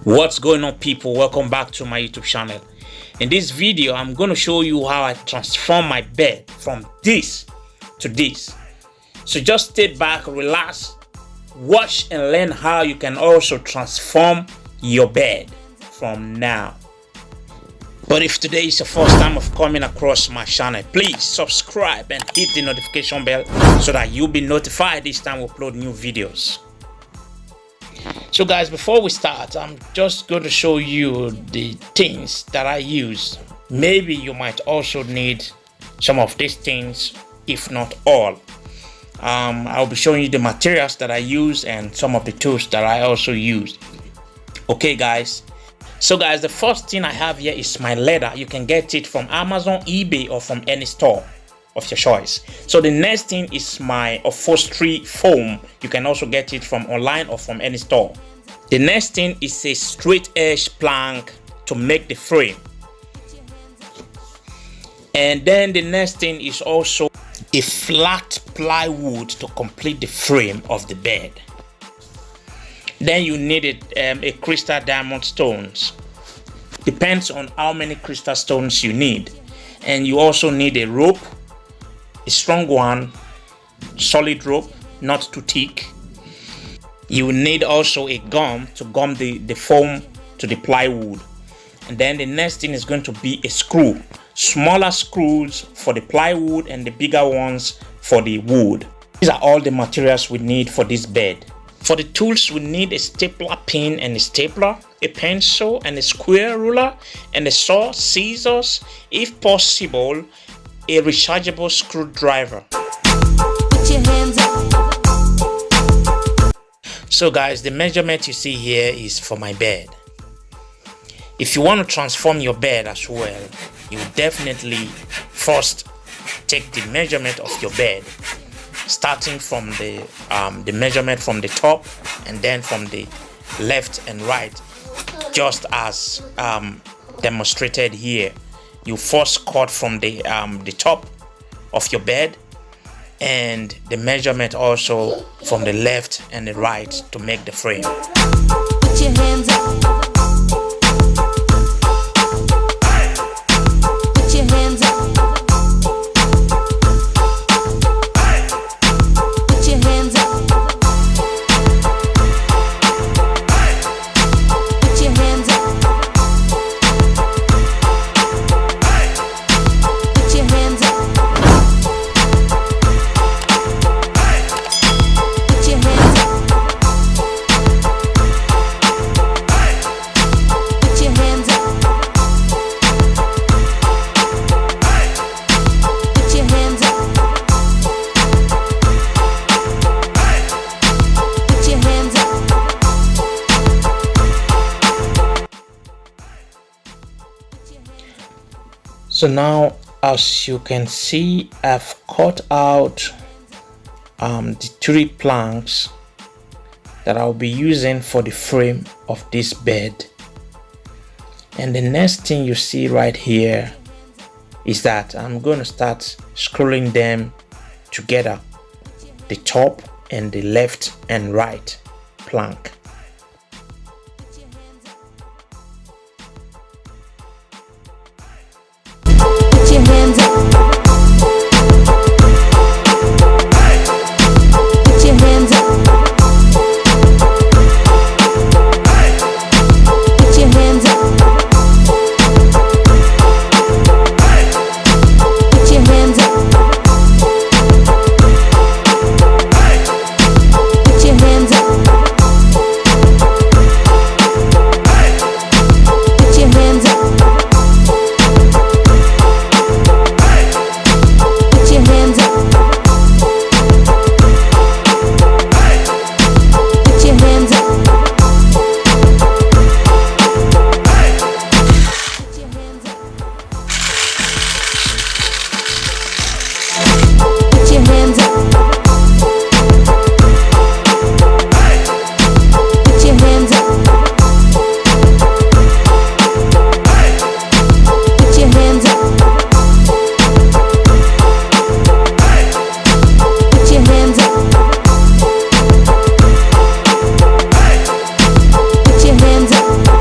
What's going on, people? Welcome back to my YouTube channel. In this video I'm going to show you how I transform my bed from this to this. So just stay back, relax, watch and learn how you can also transform your bed from now. But if today is the first time of coming across my channel, please subscribe and hit the notification bell so that you'll be notified each time we upload new videos. So guys, before we start, I'm just going to show you the things that I use. Maybe you might also need some of these things, if not all. I'll be showing you the materials that I use and some of the tools that I also use. Okay guys, so guys, the first thing I have here is my leather. You can get it from Amazon, eBay, or from any store of your choice. So the next thing is my upholstery foam. You can also get it from online or from any store. The next thing is a straight edge plank to make the frame. And then the next thing is also a flat plywood to complete the frame of the bed. Then you need a crystal diamond stones. Depends on how many crystal stones you need. And you also need a rope, a strong one, solid rope, not too thick. You will need also a gum to gum the foam to the plywood. And then the next thing is going to be a screw. Smaller screws for the plywood and the bigger ones for the wood. These are all the materials we need for this bed. For the tools, we need a stapler pin and a stapler, a pencil and a square ruler, and a saw, scissors, if possible, a rechargeable screwdriver. Put your hands up. So guys, the measurement you see here is for my bed. If you want to transform your bed as well, you definitely first take the measurement of your bed, starting from the measurement from the top and then from the left and right, just as demonstrated here. You first cut from the top of your bed and the measurement also from the left and the right to make the frame. Put your hands up. Put your hands up. Put your hands up. Put your hands up. Put your hands up. So now, as you can see, I've cut out the 3 planks that I'll be using for the frame of this bed. And the next thing you see right here is that I'm going to start screwing them together, the top and the left and right plank. Put your hands up. Put your hands up. Put your hands up. Put your hands up. Put your hands up. Put your hands up. Put your hands up.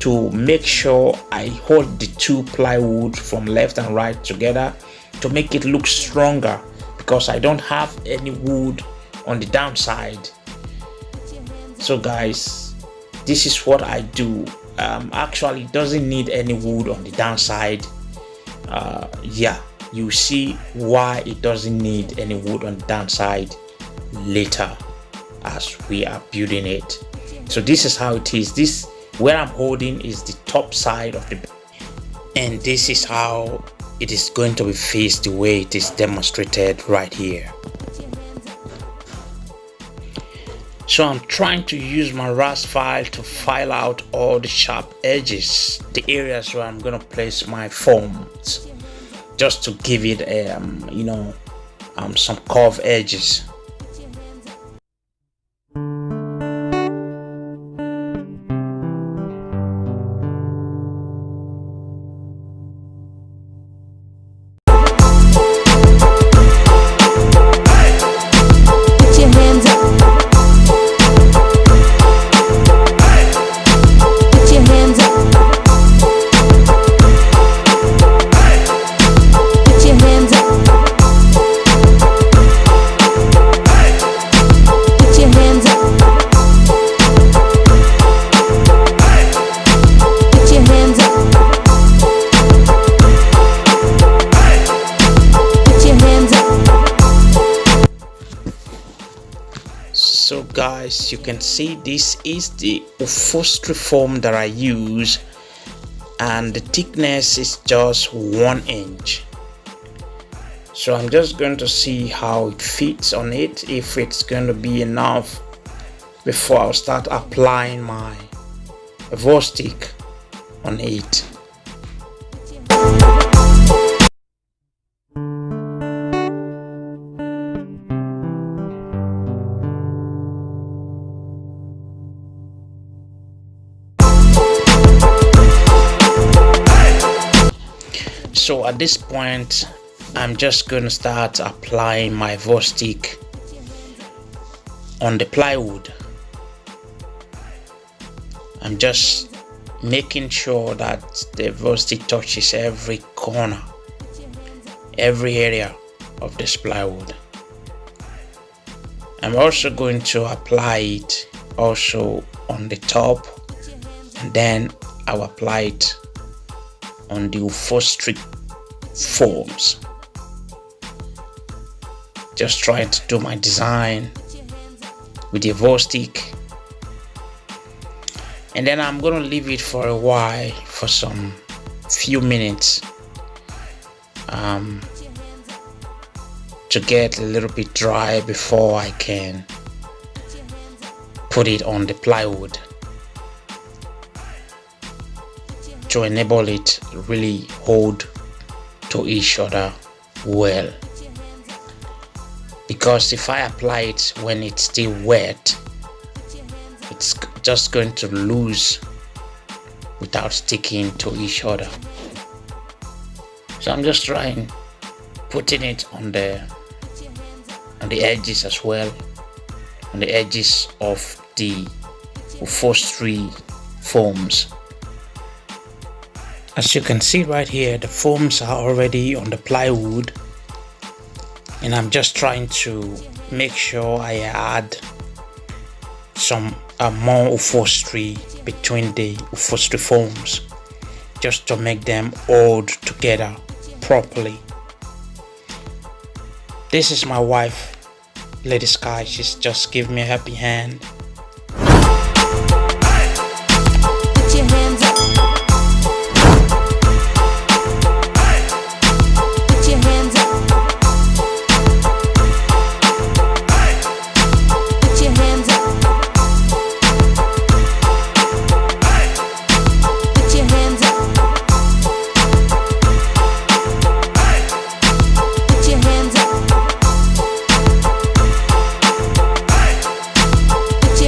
to make sure I hold the two plywood from left and right together to make it look stronger, because I don't have any wood on the downside. So guys, this is what I do. Actually it doesn't need any wood on the downside. Yeah, you see why it doesn't need any wood on the downside later as we are building it. So this is how it is. This where I'm holding is the top side of the bed, and this is how it is going to be faced the way it is demonstrated right here. So I'm trying to use my RAS file to file out all the sharp edges, the areas where I'm going to place my forms, just to give it some curved edges. So guys, you can see this is the upholstery foam that I use, and the thickness is just 1 inch. So I'm just going to see how it fits on it, if it's going to be enough before I'll start applying my Evo stick on it. So at this point, I'm just going to start applying my Evo stick on the plywood. I'm just making sure that the Evo stick touches every corner, every area of this plywood. I'm also going to apply it also on the top, and then I'll apply it on the upholstery forms. Just trying to do my design with the Evo stick, and then I'm gonna leave it for a while, for some few minutes, to get a little bit dry before I can put it on the plywood, to enable it to really hold to each other well. Because if I apply it when it's still wet, it's just going to lose without sticking to each other. So I'm just trying putting it on the edges as well, on the edges of the upholstery foams. As you can see right here, the foams are already on the plywood, and I'm just trying to make sure I add some more upholstery between the upholstery foams, just to make them hold together properly. This is my wife, Lady Sky. She's just giving me a happy hand. Put your hands up. Put your hands up. Put your hands up. Put your hands up. Put your hands up. Put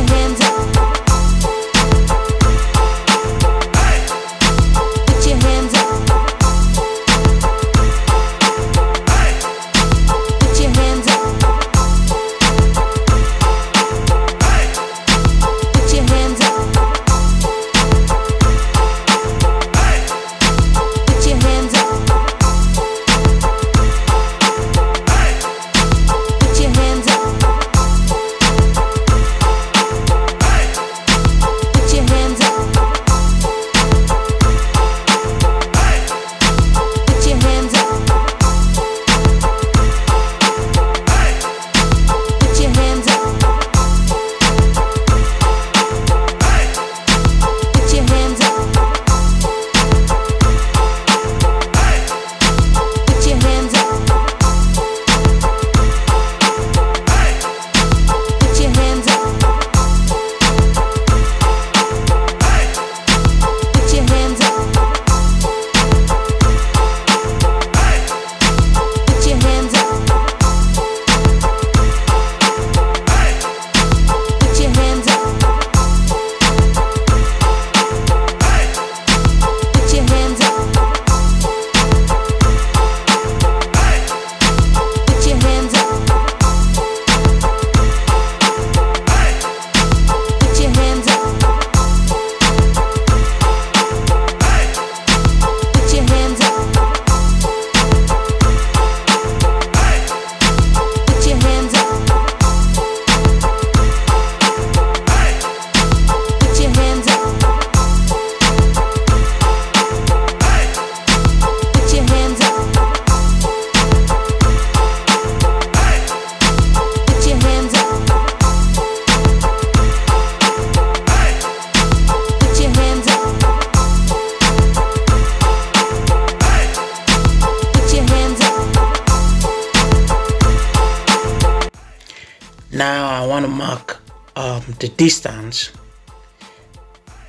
Now I want to mark the distance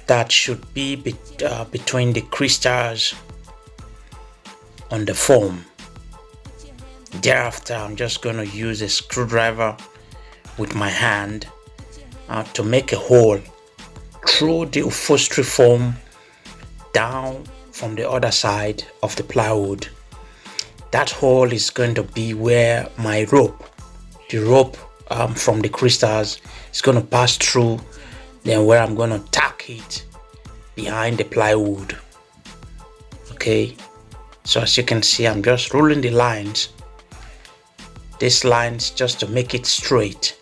that should be between the crystals on the foam. Thereafter, I'm just going to use a screwdriver with my hand to make a hole through the upholstery foam down from the other side of the plywood. That hole is going to be where my rope, the rope from the crystals, is going to pass through, then where I'm going to tack it behind the plywood. Okay, so as you can see, I'm just rolling the lines, these lines, just to make it straight.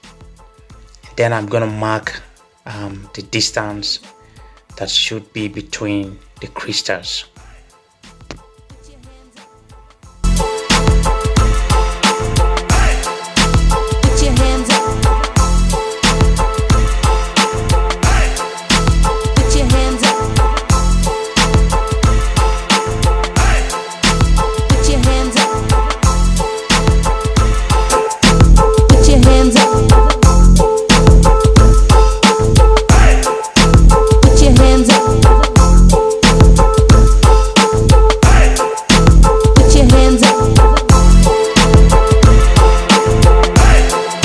Then I'm going to mark the distance that should be between the crystals. Put your hands up. Put your hands up. Put your hands up. Put your hands up. Put your hands up. Put your hands up. Put your hands up. Put your hands up. Put your hands up.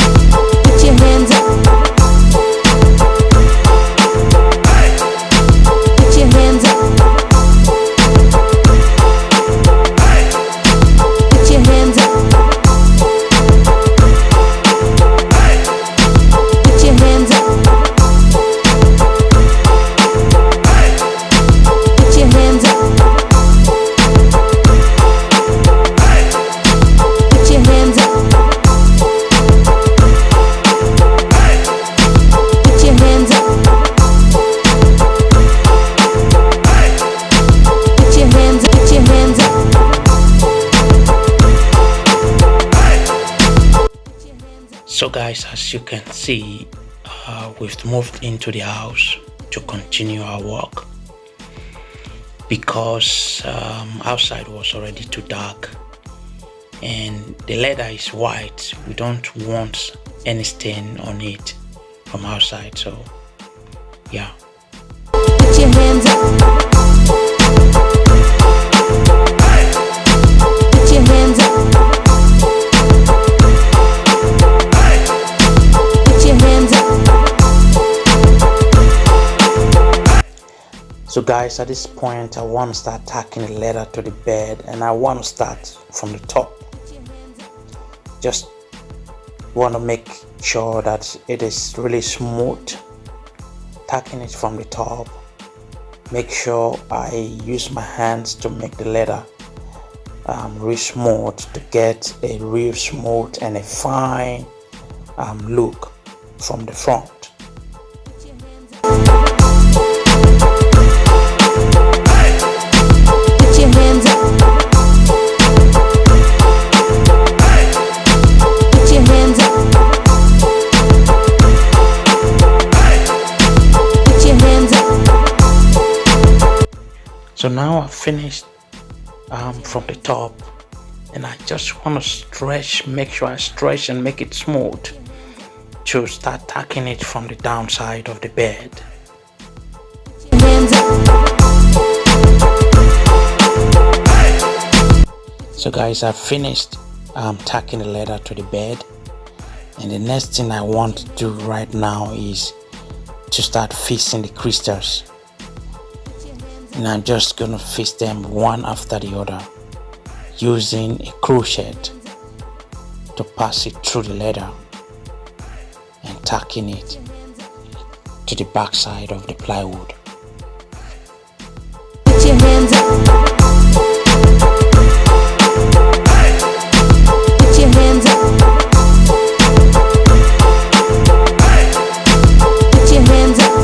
Put your hands up. Put your hands up. Put your hands up. Put your hands up. Put your hands up. Put your hands up. So guys, as you can see, we've moved into the house to continue our work because outside was already too dark and the leather is white. We don't want any stain on it from outside, so yeah. Put your hands up. Put your hands up. Put your hands up. So guys, at this point I want to start tacking the leather to the bed, and I want to start from the top. Just want to make sure that it is really smooth. Tacking it from the top. Make sure I use my hands to make the leather real smooth, to get a real smooth and a fine look from the front. Put your hands up. Put your hands up. Put your hands up. So now I've finished from the top, and I just want to stretch, make sure I stretch and make it smooth to start tacking it from the downside of the bed. Put your hands up. So guys, I've finished tacking the leather to the bed, and the next thing I want to do right now is to start fixing the crystals. And I'm just gonna fix them one after the other using a crochet to pass it through the leather and tacking it to the back side of the plywood. Put your hands up. Put your hands up. Put your hands up.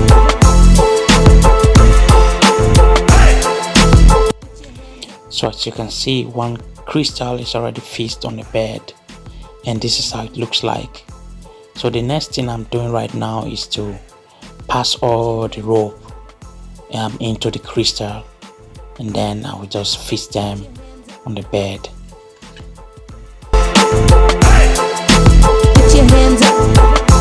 So as you can see, one crystal is already fixed on the bed, and this is how it looks like. So the next thing I'm doing right now is to pass all the rope into the crystal, and then I will just fix them on the bed. Put your hands up.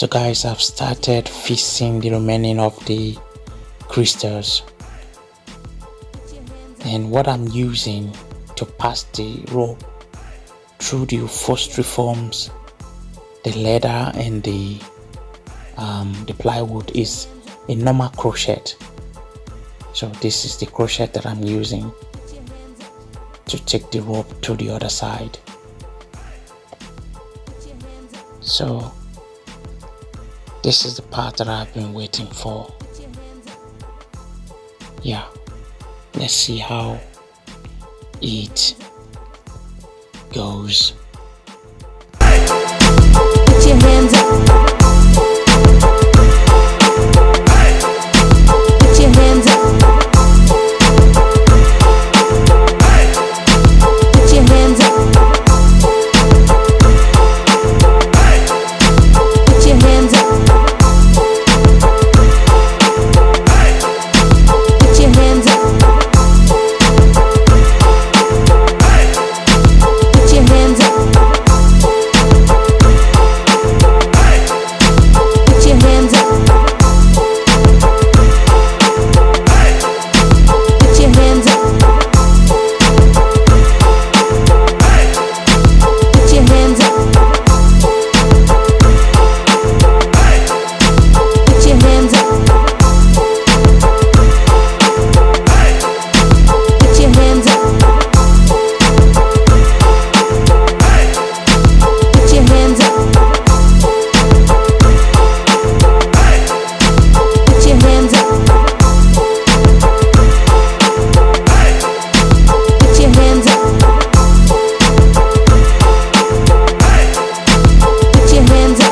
So guys, I've started fixing the remaining of the crystals, and what I'm using to pass the rope through the upholstery forms, the leather and the plywood is a normal crochet. So this is the crochet that I'm using to take the rope to the other side. So this is the part that I've been waiting for. Yeah, let's see how it goes. Put your hands up. Put your hands up. Put your hands up. Put your hands up. Put your hands up. Put your hands up. Put your hands up. Put your hands up. Put your hands up. Put your hands up. Put your hands up. Put your hands up. Put your hands up. Put your hands up. Put your hands up.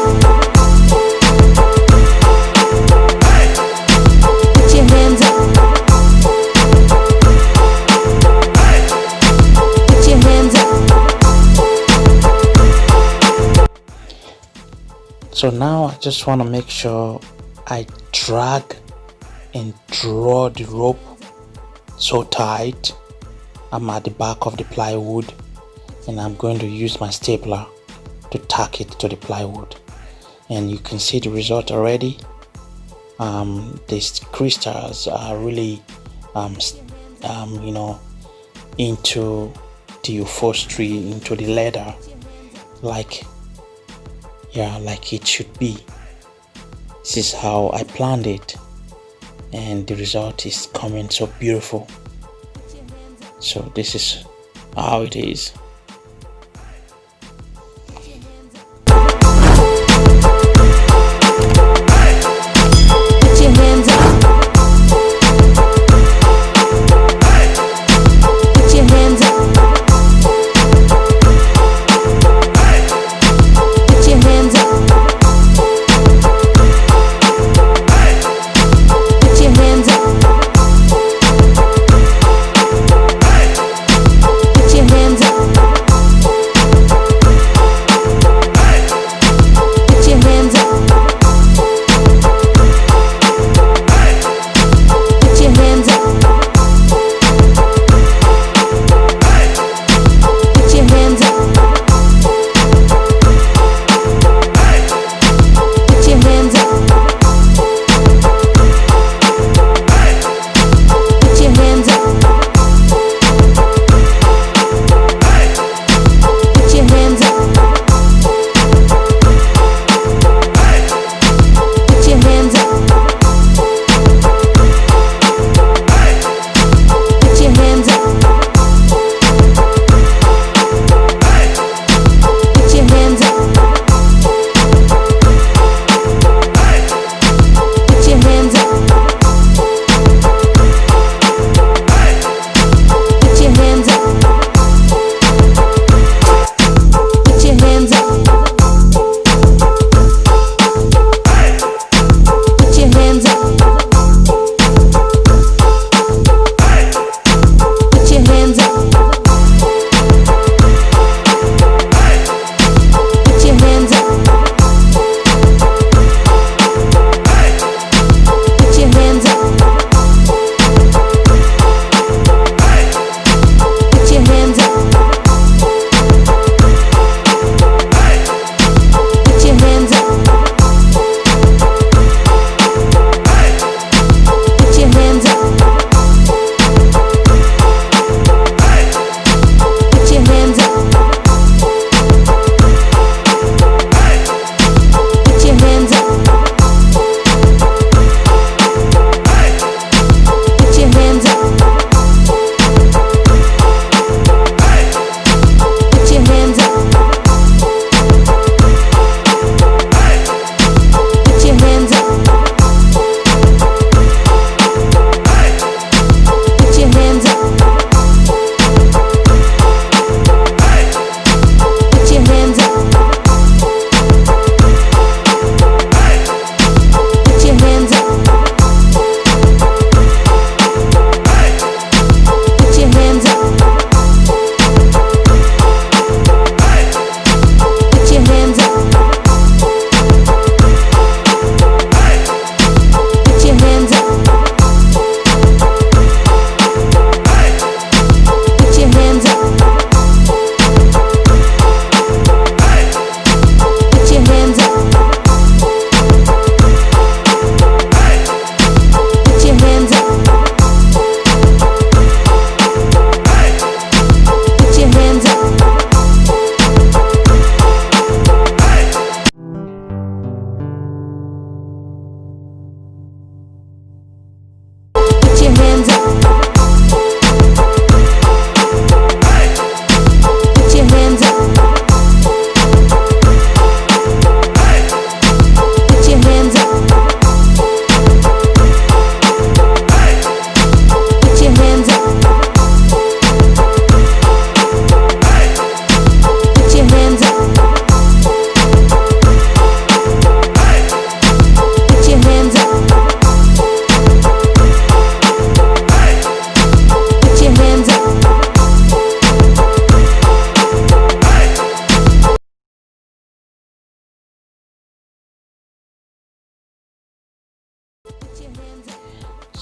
Put your hands up. Put your hands up. So now I just want to make sure I drag and draw the rope so tight. I'm at the back of the plywood, and I'm going to use my stapler to tack it to the plywood, and you can see the result already. These crystals are really into the upholstery, into the leather, like it should be. This is how I planned it, and the result is coming so beautiful. So this is how it is. Put your hands up. Put your hands up. Put your hands up. Put your hands up. Put your hands up.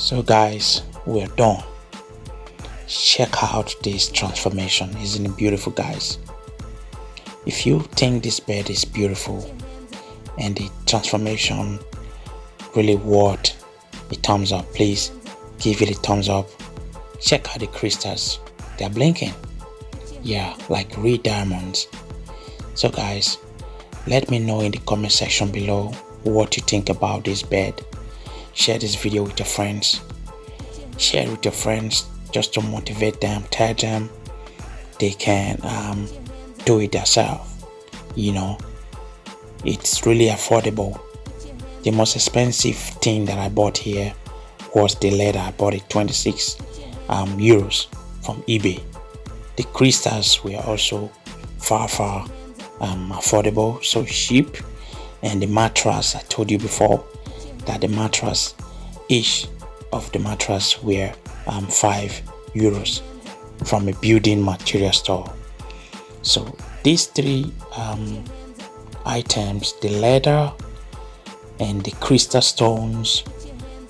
So guys, we're done. Check out this transformation. Isn't it beautiful, guys? If you think this bed is beautiful and the transformation really worth a thumbs up, please give it a thumbs up. Check out the crystals, they're blinking, yeah, like real diamonds. So guys, let me know in the comment section below what you think about this bed. Share this video with your friends. Share it with your friends just to motivate them. Tell them they can do it themselves. You know, it's really affordable. The most expensive thing that I bought here was the leather. I bought it 26 euros from eBay. The crystals were also far affordable, so cheap. And the mattress, I told you before that the mattress, each of the mattress were 5 euros from a building material store. So these three items, the leather and the crystal stones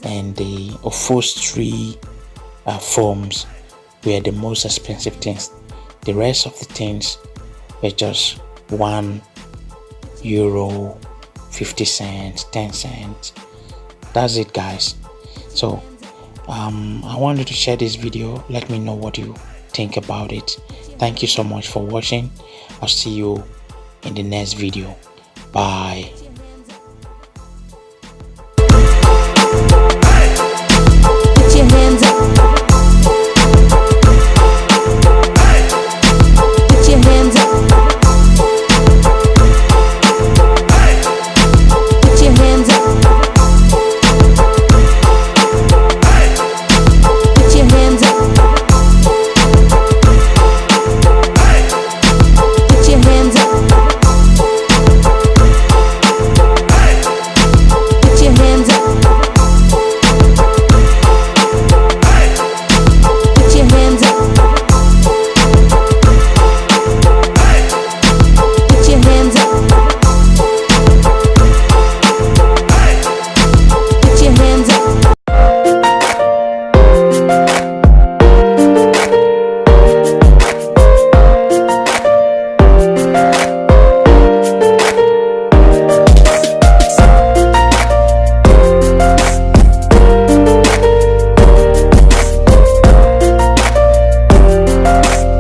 and the upholstery foams, were the most expensive things. The rest of the things were just 1 euro, 50 cents, 10 cents. That's it, guys. So I wanted to share this video. Let me know what you think about it. Thank you so much for watching. I'll see you in the next video. Bye.